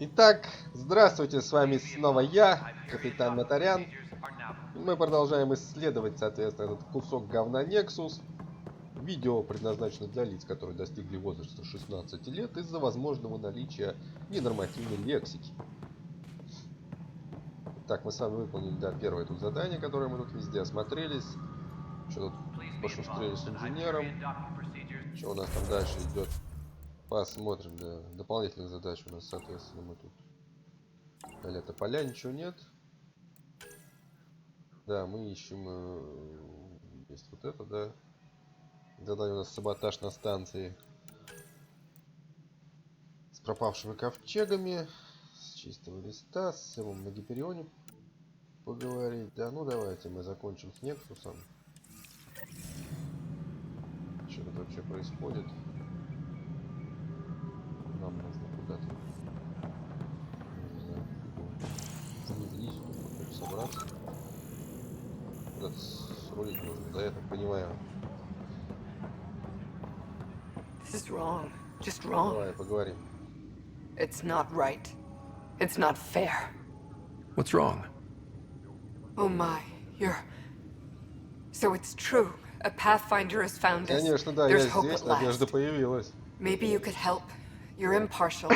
Итак, здравствуйте, с вами снова я, капитан Моторян. Мы продолжаем исследовать, соответственно, этот кусок говна Нексус. Видео предназначено для лиц, которые достигли возраста 16 лет из-за возможного наличия ненормативной лексики. Так, мы с вами выполнили, да, первое тут задание, которое мы тут везде осмотрелись. Что тут пошустрели с инженером. Что у нас там дальше идет? Посмотрим, да. Дополнительных задач у нас, соответственно, мы тут... Аля тополя, ничего нет. Да, мы ищем... есть вот это, да. Задание у нас саботаж на станции. С пропавшими ковчегами. С чистого листа. С Сэмом на Гиперионе поговорить. Да, ну давайте мы закончим с Нексусом. Что тут вообще происходит? Нам нужно куда-то. Не знаю. Вниз, чтобы собраться. Куда-то срулить нужно. Да, я так понимаю. This is wrong. Just wrong. Давай поговорим. It's not right. It's not fair. What's wrong? Oh my, you're... So it's true. A Pathfinder has found us. Конечно, да, There's я hope здесь, at надежда last. появилась. Maybe you could help. You're impartial.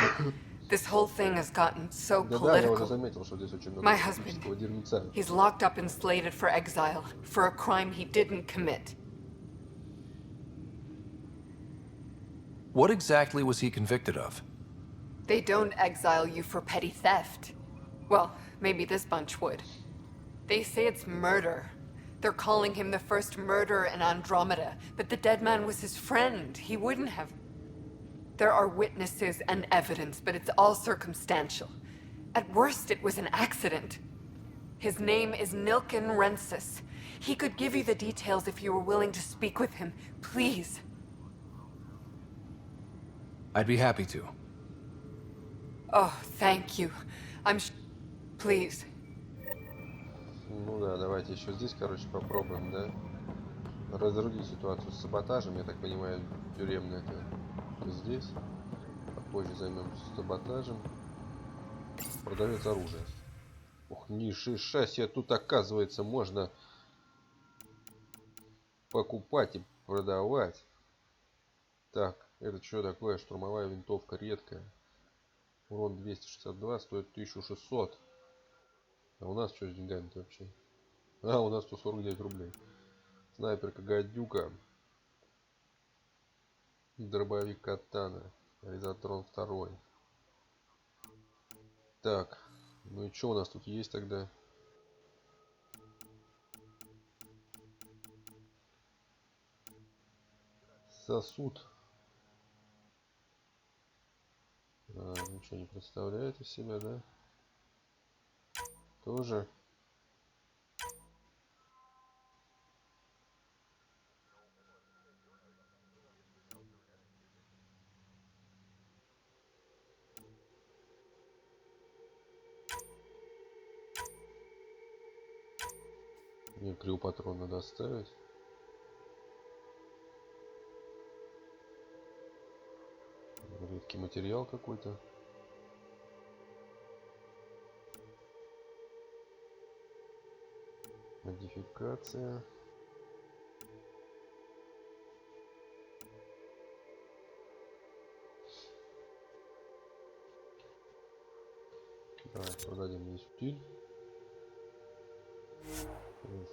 This whole thing has gotten so Да, я уже political. заметил, что здесь очень много My husband. политического дерьмеца. He's locked up and slated for exile for a crime he didn't commit. What exactly was he convicted of? They don't exile you for petty theft. Well, maybe this bunch would. They say it's murder. They're calling him the first murderer in Andromeda, but the dead man was his friend. He wouldn't have... There are witnesses and evidence, but it's all circumstantial. At worst, it was an accident. His name is Nexuse. He could give you the details if you were willing to speak with him. Please. I'd be happy to. Oh, thank you. Please. Ну да, давайте еще здесь, короче, попробуем, да? Разрулить ситуацию с саботажем. Я так понимаю, тюремный это здесь. Попозже займемся саботажем. Продавец оружия. Ух, нишиша себе, тут оказывается можно покупать и продавать. Так, это что такое? Штурмовая винтовка редкая. Урон 262, стоит 1600. А у нас что с деньгами-то вообще? А, у нас 149 рублей. Снайперка гадюка. Дробовик катана. Резотрон 2. Так. Ну и что у нас тут есть тогда? Сосуд. Ничего не представляет из себя, да? Тоже. Мне криопатрон надо оставить. Редкий материал какой-то. Модификация. Давай продадим здесь утиль.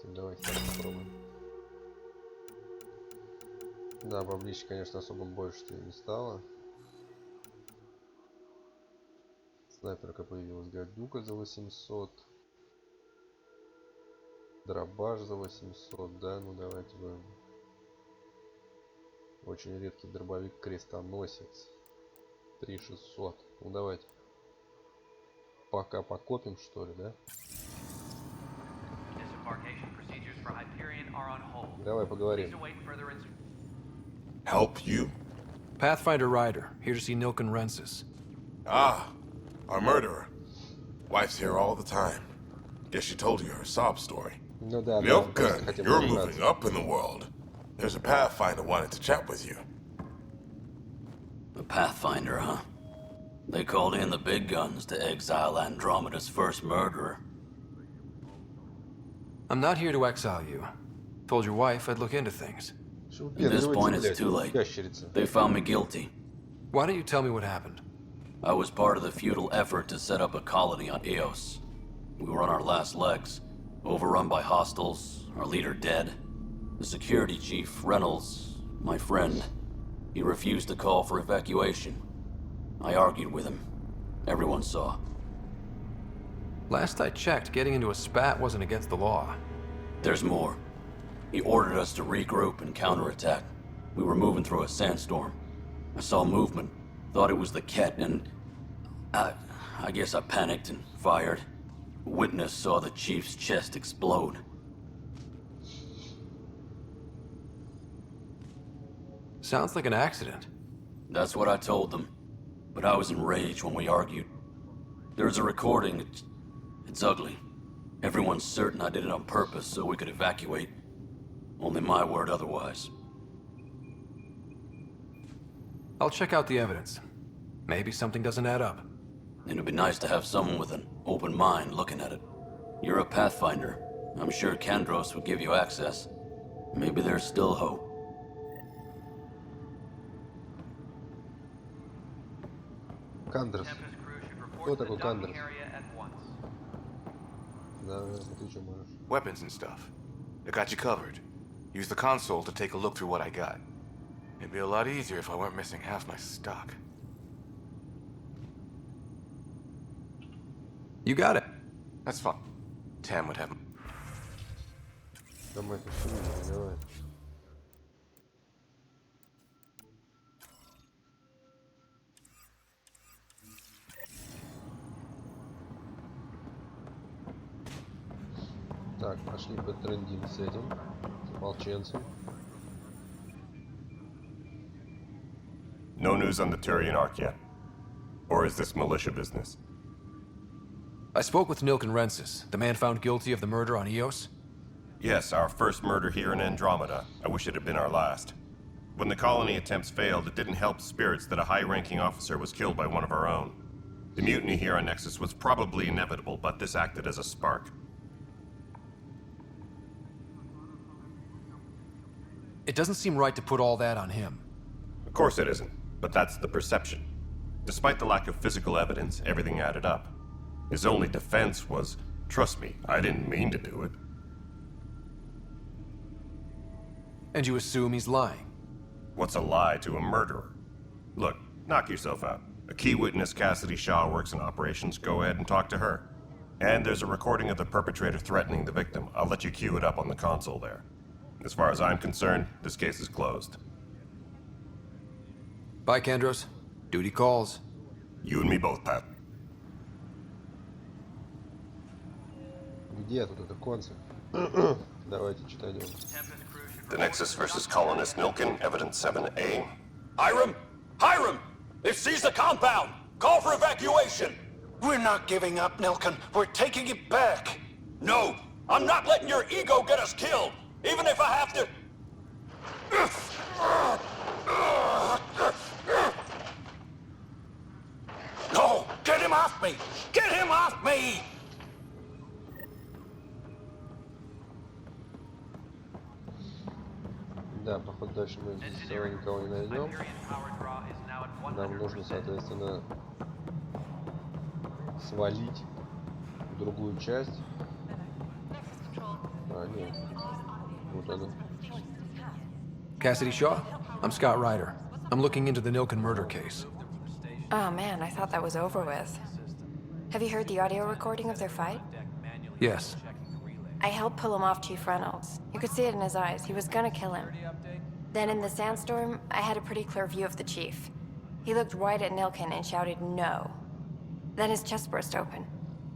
Давайте так попробуем. Да, поближе, конечно, особо больше не стало. Снайперка появилась, гадюка за 800. Дробаш за 800, да, ну давайте будем. Очень редкий дробовик крестоносец. 3600. Ну давайте. Пока покопим, что ли, да? Давай поговорим. Help you? Pathfinder Rider, here to see Nexuse. Ah, our murderer. Wife's here all the time. Guess she told you her sob story. Ну да, Milk просто Gun, хотим you're разобраться. moving up in the world. There's a Pathfinder wanted to chat with you. A Pathfinder, huh? They called in the big guns to exile Andromeda's first murderer. I'm not here to exile you. Told your wife I'd look into things. Что At this point, выпендриваете, it's too блядь, late. ящерица? They found me guilty. Why don't you tell me what happened? I was part of the futile effort to set up a colony on Eos. We were on our last legs, overrun by hostiles, our leader dead. The security chief, Reynolds, my friend, he refused to call for evacuation. I argued with him. Everyone saw. Last I checked, getting into a spat wasn't against the law. There's more. He ordered us to regroup and counterattack. We were moving through a sandstorm. I saw movement, thought it was the Ket, and I guess I panicked and fired. A witness saw the chief's chest explode. Sounds like an accident. That's what I told them. But I was enraged when we argued. There's a recording. It's ugly. Everyone's certain I did it on purpose so we could evacuate. Only my word otherwise. I'll check out the evidence. Maybe something doesn't add up. It'd be nice to have someone with an open mind looking at it. You're a Pathfinder. I'm sure Kandros would give you access. Maybe there's still hope. Кандрос. Кто такой Кандрос? Да, ты что можешь? Weapons and stuff. I got you covered. Use the console to take a look through what I got. It'd be a lot easier if I weren't missing half my stock. You got it. That's fine. Tam would have... Давай, давай. Так, пошли потрендим с этим, с ополченцем. No news on the Turian Ark yet? Or is this militia business? I spoke with Nilk and Rensis, the man found guilty of the murder on Eos. Yes, our first murder here in Andromeda. I wish it had been our last. When the colony attempts failed, it didn't help spirits that a high-ranking officer was killed by one of our own. The mutiny here on Nexus was probably inevitable, but this acted as a spark. It doesn't seem right to put all that on him. Of course it isn't, but that's the perception. Despite the lack of physical evidence, everything added up. His only defense was, trust me, I didn't mean to do it. And you assume he's lying. What's a lie to a murderer? Look, knock yourself out. A key witness, Cassidy Shaw, works in operations. Go ahead and talk to her. And there's a recording of the perpetrator threatening the victim. I'll let you cue it up on the console there. As far as I'm concerned, this case is closed. Bye, Kandros. Duty calls. You and me both, Pat. Где тут это концерт? Давайте читать. The Nexus versus colonist Nilkin, evidence 7A. Hiram! Hiram! They've seized the compound! Call for evacuation! We're not giving up, Nilkin. We're taking it back. No! I'm not letting your ego get us killed! Even if I have to... No! Get him off me! Get him off me! Да, походу дальше мы здесь всего никого не найдем. Нам нужно, соответственно, свалить в другую часть. А, нет. Вот она. Cassidy Shaw? I'm Scott Ryder. I'm looking into the Nilkin murder case. Oh man, I thought that was over with. Have you heard the audio recording of their fight? Yes. I helped pull him off Chief Reynolds. You could see it in his eyes. He was gonna kill him. Then in the sandstorm, I had a pretty clear view of the chief. He looked right at Nilkin and shouted no. Then his chest burst open.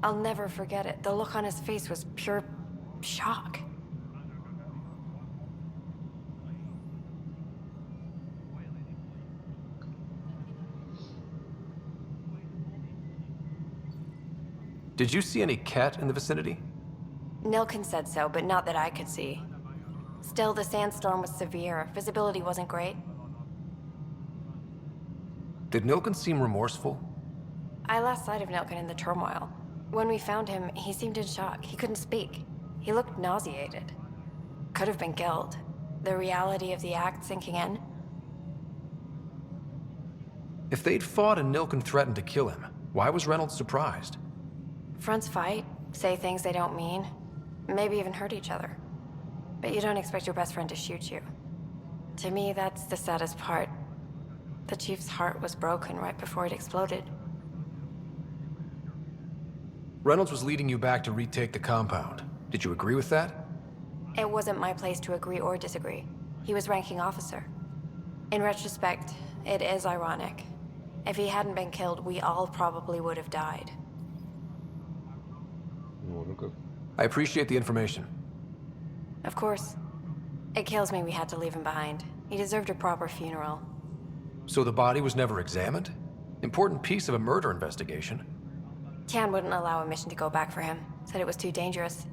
I'll never forget it. The look on his face was pure shock. Did you see any cat in the vicinity? Nilkin said so, but not that I could see. Still, the sandstorm was severe. Visibility wasn't great. Did Nilkin seem remorseful? I lost sight of Nilkin in the turmoil. When we found him, he seemed in shock. He couldn't speak. He looked nauseated. Could have been guilt. The reality of the act sinking in. If they'd fought and Nilkin threatened to kill him, why was Reynolds surprised? Fronts fight, say things they don't mean, maybe even hurt each other. But you don't expect your best friend to shoot you. To me, that's the saddest part. The Chief's heart was broken right before it exploded. Reynolds was leading you back to retake the compound. Did you agree with that? It wasn't my place to agree or disagree. He was ranking officer. In retrospect, it is ironic. If he hadn't been killed, we all probably would have died. I appreciate the information. Of course. It kills me we had to leave him behind. He deserved a proper funeral. So the body was never examined? Important piece of a murder investigation. Tian wouldn't allow a mission to go back for him. Said it was too dangerous.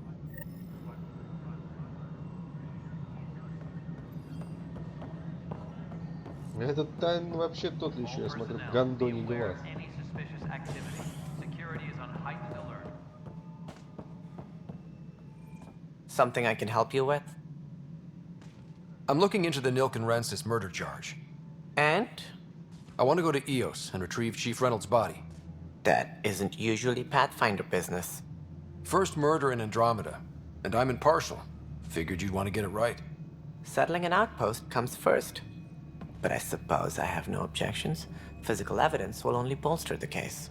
Этот Тайн вообще тот ли еще, я смотрю, гандоний глаз. Something I can help you with? I'm looking into the Nilkin-Rensis murder charge. And? I want to go to EOS and retrieve Chief Reynolds' body. That isn't usually Pathfinder business. First murder in Andromeda, and I'm impartial. Figured you'd want to get it right. Settling an outpost comes first. But I suppose I have no objections. Physical evidence will only bolster the case.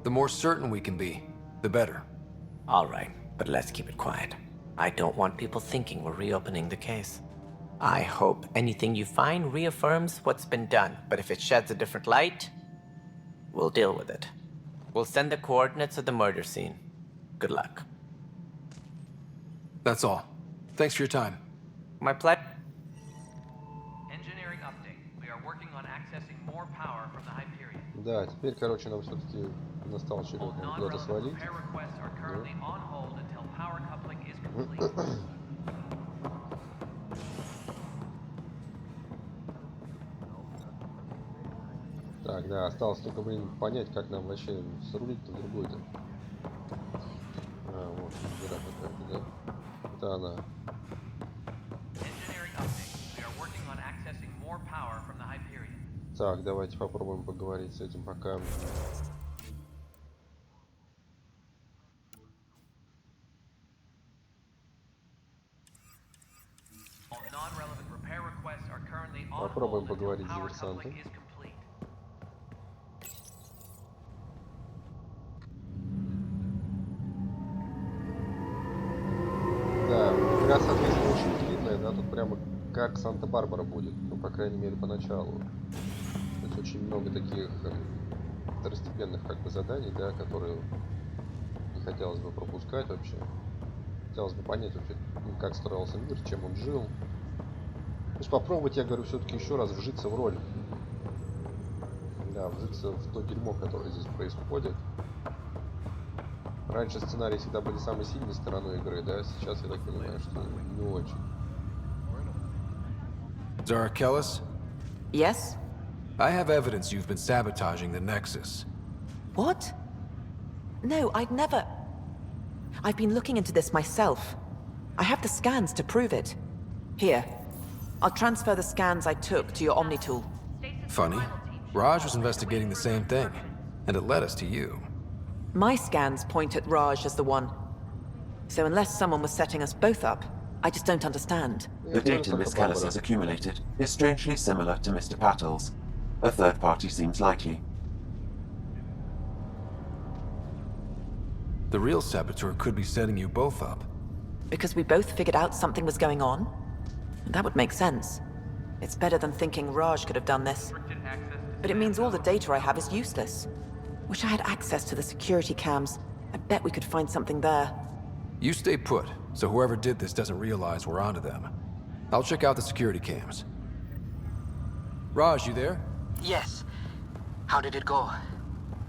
The more certain we can be, the better. All right, but let's keep it quiet. I don't want people thinking we're reopening the case. I hope anything you find reaffirms what's been done, but if it sheds a different light, we'll deal with it. We'll send the coordinates of the murder scene. Good luck. That's all. Thanks for your time. My pleasure. Engineering update. We are working on accessing more power from the Hyperion. Да, теперь, короче, нам все-таки настал черед нам куда-то свалить. Так, да, осталось только, блин, понять, как нам вообще срулить-то в другой-то. А, вот, дыра какая-то, да? Это она. Так, давайте попробуем поговорить с этим пока. Попробуем поговорить с диверсантом. Да, игра, соответственно, очень длинная, да, тут прямо как Санта-Барбара будет, ну, по крайней мере, поначалу. То есть очень много таких второстепенных, как бы, заданий, да, которые не хотелось бы пропускать вообще. Хотелось бы понять вообще, ну, как строился мир, чем он жил. То есть попробовать, я говорю, все-таки еще раз вжиться в роль. Да, вжиться в то дерьмо, которое здесь происходит. Раньше сценарии всегда были самой сильной стороной игры, да, сейчас я так понимаю, что не очень. Zara Kellis? Yes? I have evidence you've been sabotaging the Nexus. What? No, I'd never... I've been looking into this myself. I have the scans to prove it. Here. I'll transfer the scans I took to your Omni tool. Funny. Raj was investigating the same thing, and it led us to you. My scans point at Raj as the one. So unless someone was setting us both up, I just don't understand. The data Miss Kellis has accumulated is strangely similar to Mr. Pattle's. A third party seems likely. The real saboteur could be setting you both up. Because we both figured out something was going on? That would make sense. It's better than thinking Raj could have done this. But it means all the data I have is useless. Wish I had access to the security cams. I bet we could find something there. You stay put, so whoever did this doesn't realize we're onto them. I'll check out the security cams. Raj, you there? Yes. How did it go?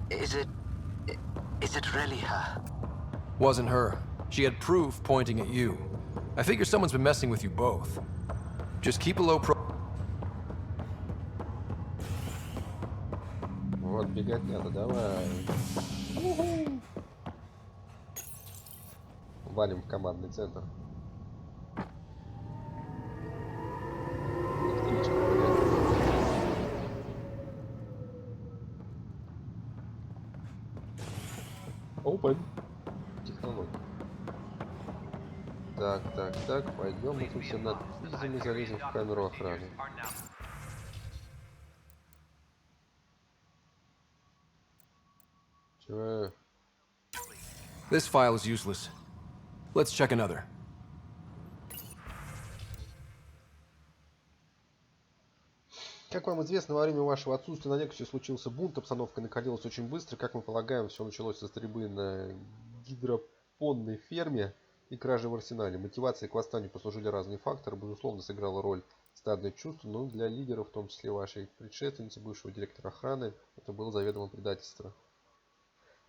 Is it really her? Wasn't her. She had proof pointing at you. I figure someone's been messing with you both. Just keep a low pro... Вот, беготня-то, давай. Уху. Валим в командный центр. Электричка, блядь. Open. Технология. Так, пойдем мы тут все надписями залезем в камеру охраны. Чего? This file is useless. Let's check another. Как вам известно, во время вашего отсутствия на Нексусе случился бунт, обстановка накалилась очень быстро. Как мы полагаем, все началось со стрельбы на гидропонной ферме и кражи в арсенале. Мотивацией к восстанию послужили разные факторы. Безусловно, сыграла роль стадное чувство, но для лидеров, в том числе вашей предшественницы, бывшего директора охраны, это было заведомо предательство.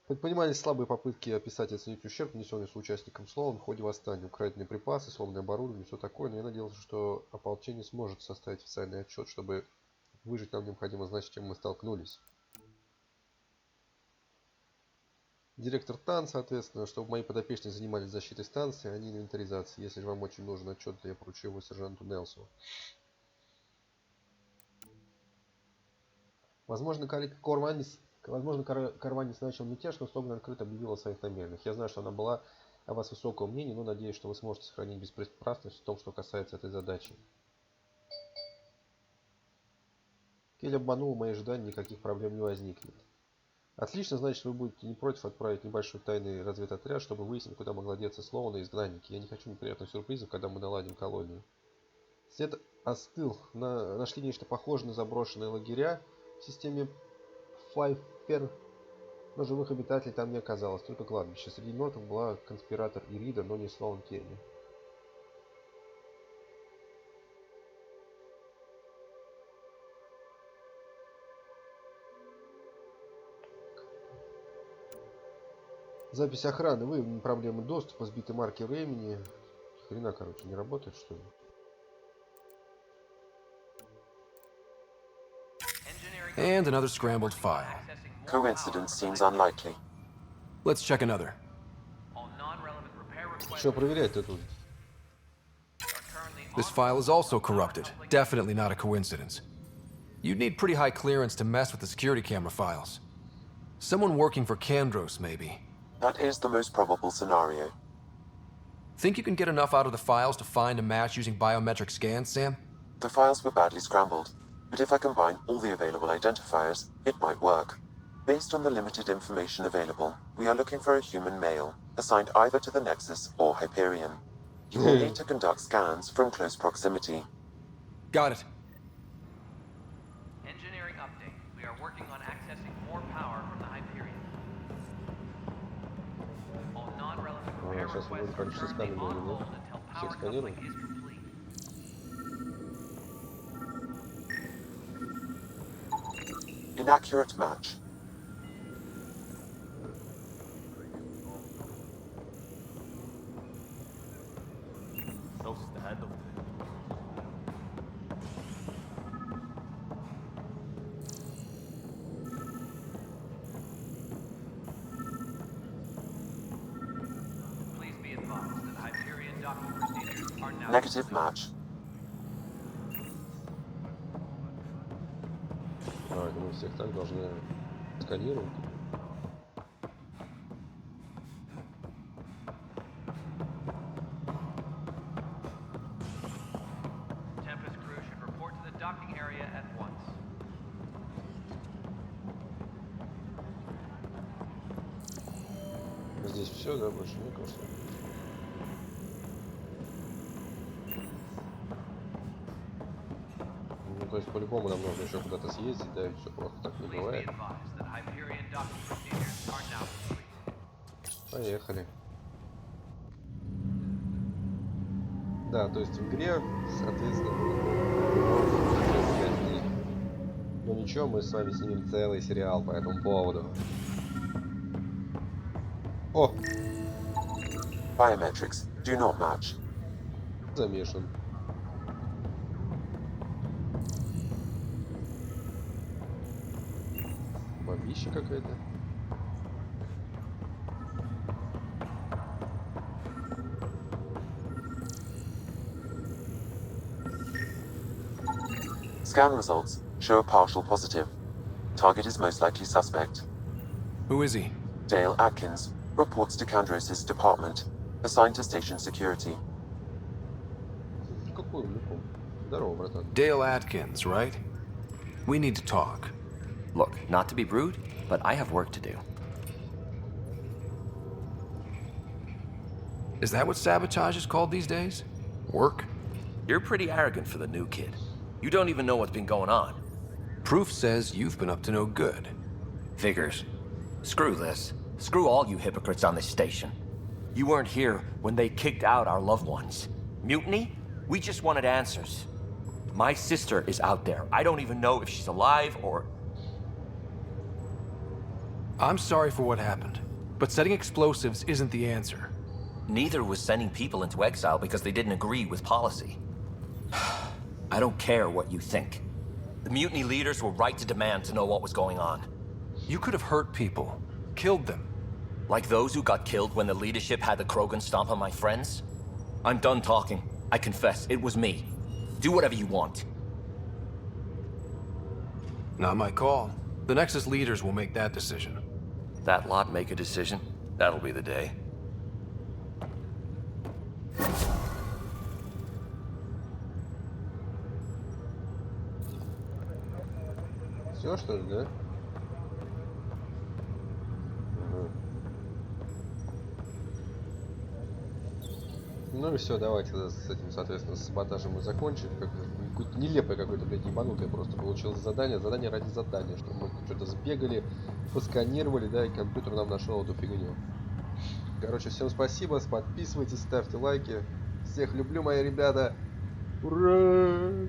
Предпринимались слабые попытки описать и оценить ущерб, нанесенный соучастникам слова в ходе восстания, украденные припасы, сломанное оборудование, все такое, но я надеялся, что ополчение сможет составить официальный отчет, чтобы выжить нам необходимо знать, с чем мы столкнулись. Директор ТАН, соответственно, чтобы мои подопечные занимались защитой станции, а не инвентаризацией. Если вам очень нужен отчет, то я поручу его сержанту Нелсу. Возможно, Карванис начал мятеж, но Стоган открыто объявил о своих намерениях. Я знаю, что она была о вас высокого мнения, но надеюсь, что вы сможете сохранить беспристрастность в том, что касается этой задачи. Кель обманул мои ожидания, никаких проблем не возникнет. Отлично, значит, вы будете не против отправить небольшой тайный разведотряд, чтобы выяснить, куда могла деться Слоун и изгнанники. Я не хочу неприятных сюрпризов, когда мы наладим колонию. След остыл. Нашли нечто похожее на заброшенные лагеря в системе Файфер, но живых обитателей там не оказалось, только кладбище. Среди мертвых была конспиратор Ирида, но не Слоун Керри. Запись охраны. Выявлены проблемы доступа, сбиты марки времени. Хрена, короче, не работает, что ли? And another scrambled file. Coincidence seems unlikely. Let's check another. Что проверять-то тут? This file is also corrupted. Definitely not a coincidence. You'd need pretty high clearance to mess with the security camera files. Someone working for Kandros, maybe. That is the most probable scenario. Think you can get enough out of the files to find a match using biometric scans, Sam? The files were badly scrambled, but if I combine all the available identifiers, it might work. Based on the limited information available, we are looking for a human male, assigned either to the Nexus or Hyperion. You will need to conduct scans from close proximity. Got it. Engineering update. We are working on accessing more power from the Hyperion. All non-relevant repair Сейчас мы будем requests are количество currently сканеров, on да? hold until Всех power сканируем. coupling is complete. Inaccurate match. Please be advised that Hyperion docking procedures are now Negative match. А, это мы всех так должны сканировать. Tempest crew should report to the docking area at once. Здесь все, да, больше некого, что ли? Ну, то есть, по-любому нам нужно еще куда-то съездить, да, и все просто так не Please be бывает. advised that Hyperion docking procedures are now complete. Поехали. Да, то есть в игре, соответственно, было 5 дней. Но ничего, мы с вами снимем целый сериал по этому поводу. О! Biometrics do not match. Замешан. Пища какая-то. Scan results show a partial positive. Target is most likely suspect. Who is he? Dale Atkins reports to Kandros' department, assigned to station security. Какой умником? Здорово, братан. Dale Atkins, right? We need to talk. Look, not to be rude, but I have work to do. Is that what sabotage is called these days? Work? You're pretty arrogant for the new kid. You don't even know what's been going on. Proof says you've been up to no good. Figures. Screw this. Screw all you hypocrites on this station. You weren't here when they kicked out our loved ones. Mutiny? We just wanted answers. My sister is out there. I don't even know if she's alive or... I'm sorry for what happened, but setting explosives isn't the answer. Neither was sending people into exile because they didn't agree with policy. I don't care what you think. The mutiny leaders were right to demand to know what was going on. You could have hurt people, killed them. Like those who got killed when the leadership had the Krogan stomp on my friends? I'm done talking. I confess, it was me. Do whatever you want. Not my call. The Nexus leaders will make that decision. That lot make a decision? That'll be the day. Все, что ли, да? Ага. Ну и все, давайте с этим, соответственно, с саботажем мы закончили. Какое-то нелепое какое-то, блядь, ебанутое просто получилось задание. Задание ради задания, чтобы мы что-то сбегали, посканировали, да, и компьютер нам нашел эту фигню. Короче, всем спасибо, подписывайтесь, ставьте лайки. Всех люблю, мои ребята. Ура!